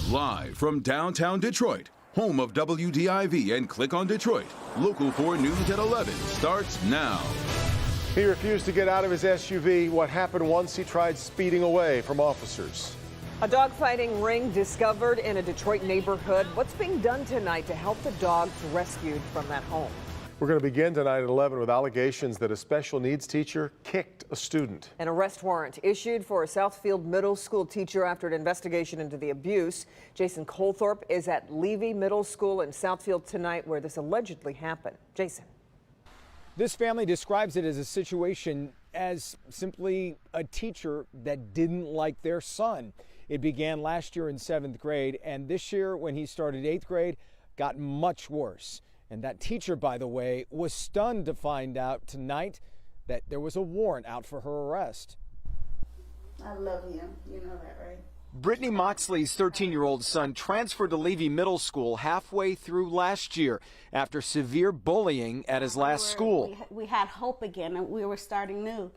Live from downtown Detroit, home of WDIV and Click on Detroit, Local 4 News at 11 starts now. He refused to get out of his SUV. What happened once he tried speeding away from officers? A dogfighting ring discovered in a Detroit neighborhood. What's being done tonight to help the dogs rescued from that home? We're going to begin tonight at 11 with allegations that a special needs teacher kicked a student. An arrest warrant issued for a Southfield Middle School teacher after an investigation into the abuse. Jason Colthorpe is at Levy Middle School in Southfield tonight where this allegedly happened. Jason. This family describes it as a situation as simply a teacher that didn't like their son. It began last year in 7th grade, and this year when he started 8th grade, got much worse. And that teacher, by the way, was stunned to find out tonight that there was a warrant out for her arrest. I love him, you know that, right? Brittany Moxley's 13-year-old son transferred to Levy Middle School halfway through last year after severe bullying at his last school. We had hope again, and we were starting new.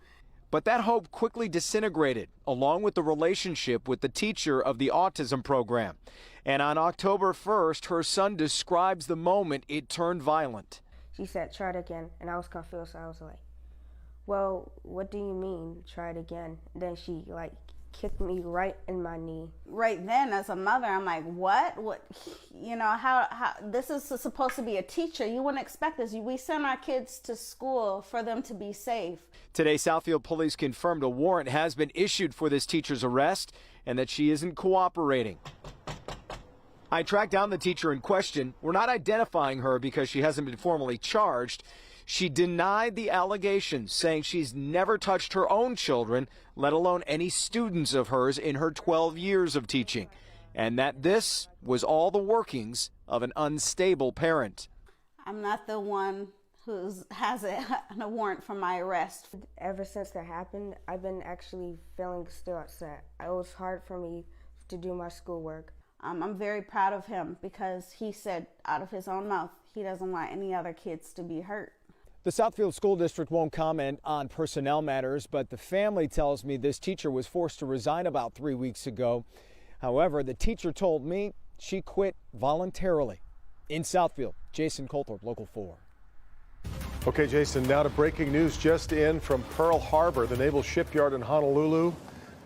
But that hope quickly disintegrated, along with the relationship with the teacher of the autism program. And on October 1st, her son describes the moment it turned violent. She said, try it again, and I was confused, so I was like, well, what do you mean, try it again? Then she, kicked me right in my knee. Right then, as a mother, I'm like, what? You know, how this is supposed to be a teacher. You wouldn't expect this. We send our kids to school for them to be safe. Today, Southfield police confirmed a warrant has been issued for this teacher's arrest and that she isn't cooperating. I tracked down the teacher in question. We're not identifying her because she hasn't been formally charged. She denied the allegations, saying she's never touched her own children, let alone any students of hers in her 12 years of teaching, and that this was all the workings of an unstable parent. I'm not the one who has a warrant for my arrest. Ever since that happened, I've been actually feeling still upset. It was hard for me to do my schoolwork. I'm very proud of him because he said out of his own mouth he doesn't want any other kids to be hurt. The Southfield School District won't comment on personnel matters, but the family tells me this teacher was forced to resign about 3 weeks ago. However, the teacher told me she quit voluntarily. In Southfield, Jason Colthorpe, Local 4. Okay, Jason, now to breaking news just in from Pearl Harbor, the naval shipyard in Honolulu.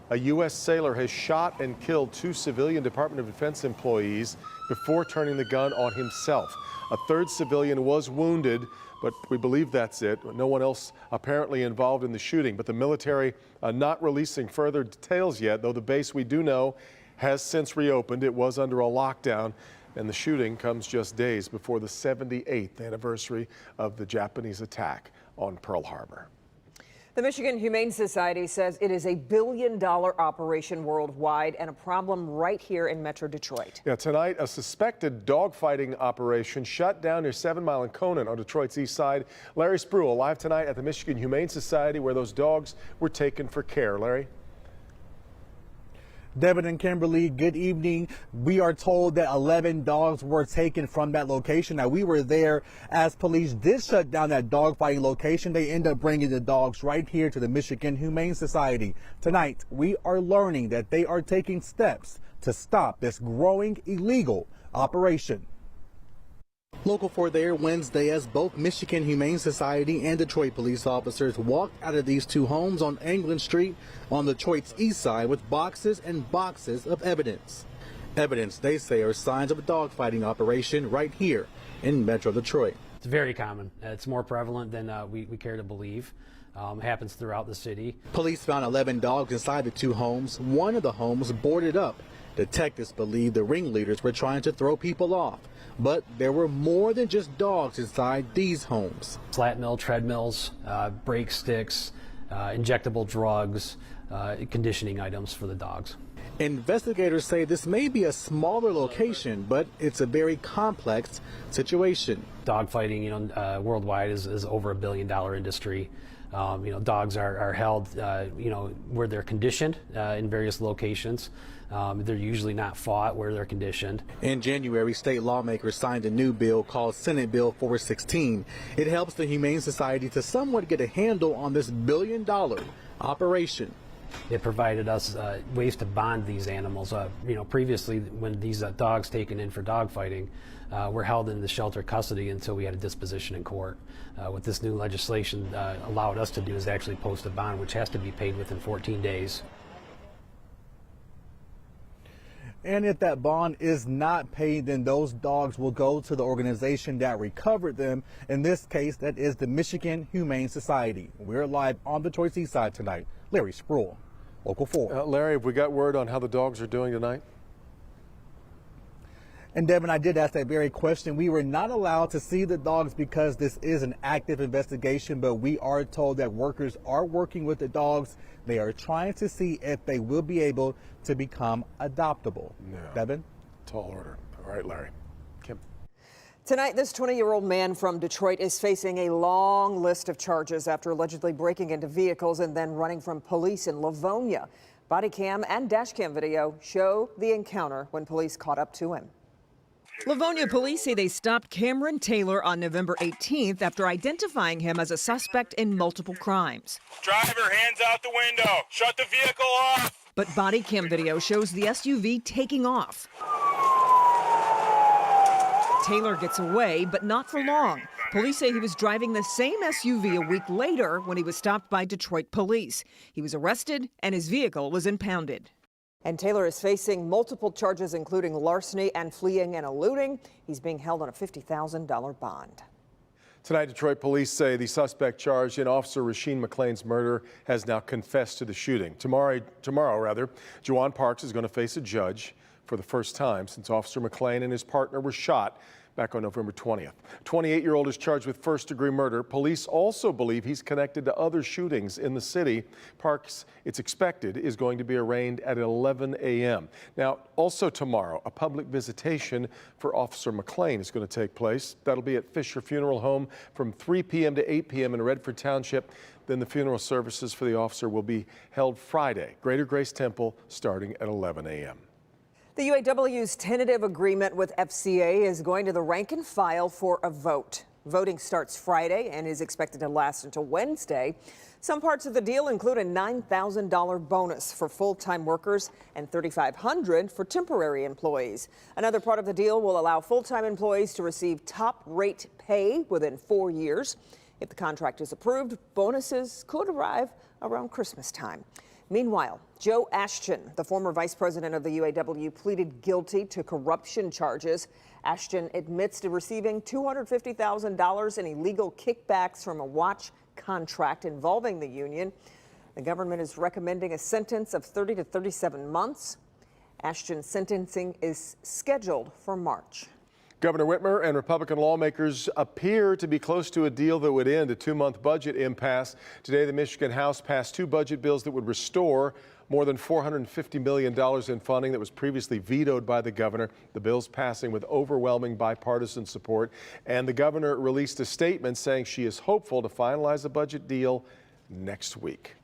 A U.S. sailor has shot and killed 2 civilian Department of Defense employees before turning the gun on himself. A third civilian was wounded, but we believe that's it. No one else apparently involved in the shooting, but the military not releasing further details yet, though the base we do know has since reopened. It was under a lockdown, and the shooting comes just days before the 78th anniversary of the Japanese attack on Pearl Harbor. The Michigan Humane Society says it is a $1 billion operation worldwide and a problem right here in Metro Detroit. Yeah, tonight, a suspected dogfighting operation shut down near 7 Mile and Conan on Detroit's east side. Larry Spruill live tonight at the Michigan Humane Society where those dogs were taken for care. Larry? Devin and Kimberly, good evening. We are told that 11 dogs were taken from that location. Now, we were there as police did shut down that dogfighting location. They end up bringing the dogs right here to the Michigan Humane Society. Tonight, we are learning that they are taking steps to stop this growing illegal operation. Local 4 there Wednesday as both Michigan Humane Society and Detroit police officers walked out of these 2 homes on England Street on Detroit's east side with boxes and boxes of evidence. Evidence they say are signs of a dogfighting operation right here in Metro Detroit. It's very common. It's more prevalent than we care to believe. It happens throughout the city. Police found 11 dogs inside the 2 homes. One of the homes boarded up. Detectives believe the ringleaders were trying to throw people off. But there were more than just dogs inside these homes. Slat mill, treadmills, brake sticks, injectable drugs, conditioning items for the dogs. Investigators say this may be a smaller location, but it's a very complex situation. Dogfighting, worldwide is over $1 billion industry. Dogs are held, where they're conditioned in various locations. They're usually not fought where they're conditioned. In January, state lawmakers signed a new bill called Senate Bill 416. It helps the Humane Society to somewhat get a handle on this $1 billion operation it provided us ways to bond these animals. Previously, when these dogs taken in for dogfighting were held in the shelter custody until we had a disposition in court. What this new legislation allowed us to do is actually post a bond, which has to be paid within 14 days. And if that bond is not paid, then those dogs will go to the organization that recovered them. In this case, that is the Michigan Humane Society. We're live on Detroit Seaside tonight. Larry Spruill, Local 4. Larry, have we got word on how the dogs are doing tonight? And Devin, I did ask that very question. We were not allowed to see the dogs because this is an active investigation, but we are told that workers are working with the dogs. They are trying to see if they will be able to become adoptable. Yeah. Devin? Tall order. All right, Larry. Kim. Tonight, this 20-year-old man from Detroit is facing a long list of charges after allegedly breaking into vehicles and then running from police in Livonia. Body cam and dash cam video show the encounter when police caught up to him. Livonia police say they stopped Cameron Taylor on November 18th after identifying him as a suspect in multiple crimes. Driver, hands out the window. Shut the vehicle off. But body cam video shows the SUV taking off. Taylor gets away, but not for long. Police say he was driving the same SUV a week later when he was stopped by Detroit police. He was arrested and his vehicle was impounded. And Taylor is facing multiple charges, including larceny and fleeing and eluding. He's being held on a $50,000 bond. Tonight, Detroit police say the suspect charged in Officer Rasheed McClain's murder has now confessed to the shooting. Tomorrow, Juwan Parks is going to face a judge for the first time since Officer McClain and his partner were shot back on November 20th. 28-year-old is charged with first-degree murder. Police also believe he's connected to other shootings in the city. Parks, it's expected, is going to be arraigned at 11 a.m. Now, also tomorrow, a public visitation for Officer McClain is going to take place. That'll be at Fisher Funeral Home from 3 p.m. to 8 p.m. in Redford Township. Then the funeral services for the officer will be held Friday, Greater Grace Temple, starting at 11 a.m. The UAW's tentative agreement with FCA is going to the rank and file for a vote. Voting starts Friday and is expected to last until Wednesday. Some parts of the deal include a $9,000 bonus for full-time workers and $3,500 for temporary employees. Another part of the deal will allow full-time employees to receive top-rate pay within 4 years. If the contract is approved, bonuses could arrive around Christmas time. Meanwhile, Joe Ashton, the former vice president of the UAW, pleaded guilty to corruption charges. Ashton admits to receiving $250,000 in illegal kickbacks from a watch contract involving the union. The government is recommending a sentence of 30 to 37 months. Ashton's sentencing is scheduled for March. Governor Whitmer and Republican lawmakers appear to be close to a deal that would end a 2-month budget impasse. Today, the Michigan House passed 2 budget bills that would restore more than $450 million in funding that was previously vetoed by the governor. The bills passing with overwhelming bipartisan support. And the governor released a statement saying she is hopeful to finalize a budget deal next week.